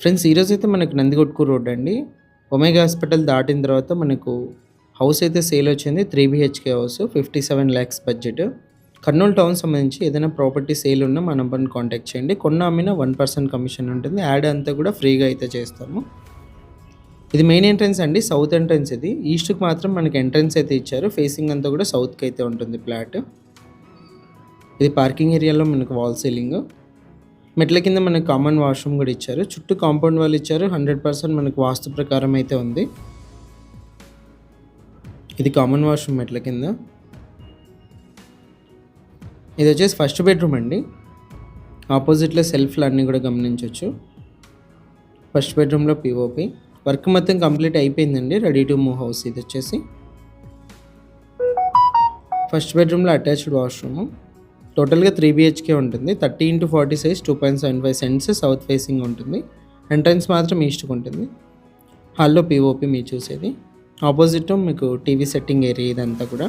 Friends ఈరోజైతే మనకు Nandikotkur road అండి. ఒమేగా హాస్పిటల్ దాటిన తర్వాత మనకు హౌస్ అయితే సేల్ వచ్చింది. 3 BHK house 57 lakhs budget. Kurnool town సంబంధించి ఏదైనా ప్రాపర్టీ సేల్ ఉన్నా మా నంబర్‌ని కాంటాక్ట్ చేయండి. కొన్న అమ్మిన 1% కమిషన్ ఉంటుంది. యాడ్ అంతా కూడా ఫ్రీగా అయితే చేస్తాము. ఇది మెయిన్ ఎంట్రన్స్ అండి. సౌత్ ఎంట్రన్స్ ఇది. ఈస్ట్‌కి మాత్రం మనకి ఎంట్రన్స్ అయితే ఇచ్చారు. ఫేసింగ్ అంతా కూడా సౌత్‌కి అయితే ఉంటుంది ఫ్లాట్. ఇది పార్కింగ్ ఏరియాలో మనకు వాల్ సీలింగ్. మెట్ల కింద మనకు కామన్ వాష్రూమ్ కూడా ఇచ్చారు. చుట్టూ కాంపౌండ్ వాల్ ఇచ్చారు. 100% మనకు వాస్తు ప్రకారం అయితే ఉంది. ఇది కామన్ వాష్రూమ్ మెట్ల కింద. ఇది వచ్చేసి ఫస్ట్ బెడ్రూమ్ అండి. ఆపోజిట్లో సెల్ఫ్లు అన్నీ కూడా గమనించవచ్చు. ఫస్ట్ బెడ్రూమ్లో పిఓపి వర్క్ మొత్తం కంప్లీట్ అయిపోయిందండి. Ready to move house. ఇది వచ్చేసి ఫస్ట్ బెడ్రూమ్లో అటాచ్డ్ వాష్రూమ్. టోటల్గా 3 బీహెచ్కే ఉంటుంది. 30x40 size 2.75 cents south facing ఉంటుంది. ఎంట్రన్స్ మాత్రం ఈస్ట్కి ఉంటుంది. హాల్లో పిఓపి మీరు చూసేది. ఆపోజిట్ మీకు టీవీ సెట్టింగ్ ఏరియా ఇదంతా కూడా.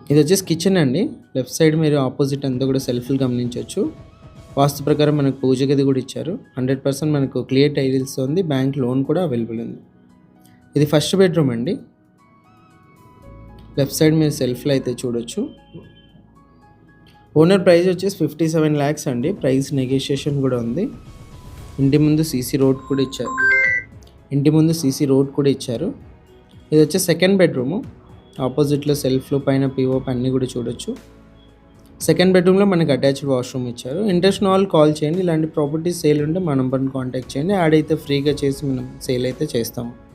ఇది వచ్చేసి కిచెన్ అండి. లెఫ్ట్ సైడ్ మీరు ఆపోజిట్ అంతా కూడా సెల్ఫ్లు గమనించవచ్చు. వాస్తు ప్రకారం మనకు పూజ గది కూడా ఇచ్చారు. 100% మనకు క్లియర్ టైల్స్ ఉంది. బ్యాంక్ లోన్ కూడా అవైలబుల్ ఉంది. ఇది ఫస్ట్ బెడ్రూమ్ అండి. లెఫ్ట్ సైడ్ మీరు సెల్ఫ్లో అయితే చూడొచ్చు. ఓనర్ ప్రైస్ వచ్చేసి 57 లాక్స్ అండి. ప్రైస్ నెగోషియేషన్ కూడా ఉంది. ఇంటి ముందు సీసీ రోడ్ కూడా ఇచ్చారు. ఇది వచ్చేసి సెకండ్ బెడ్రూము. ఆపోజిట్లో సెల్ఫ్లు పైన పిఓపి అన్నీ కూడా చూడొచ్చు. సెకండ్ బెడ్రూమ్లో మనకి అటాచ్డ్ వాష్రూమ్ ఇచ్చారు. ఇంట్రెస్ట్ ఉన్న వాళ్ళు కాల్ చేయండి. ఇలాంటి ప్రాపర్టీస్ సేల్ ఉంటే మా నంబర్ని కాంటాక్ట్ చేయండి. యాడ్ అయితే ఫ్రీగా చేసి మనం సేల్ అయితే చేస్తాము.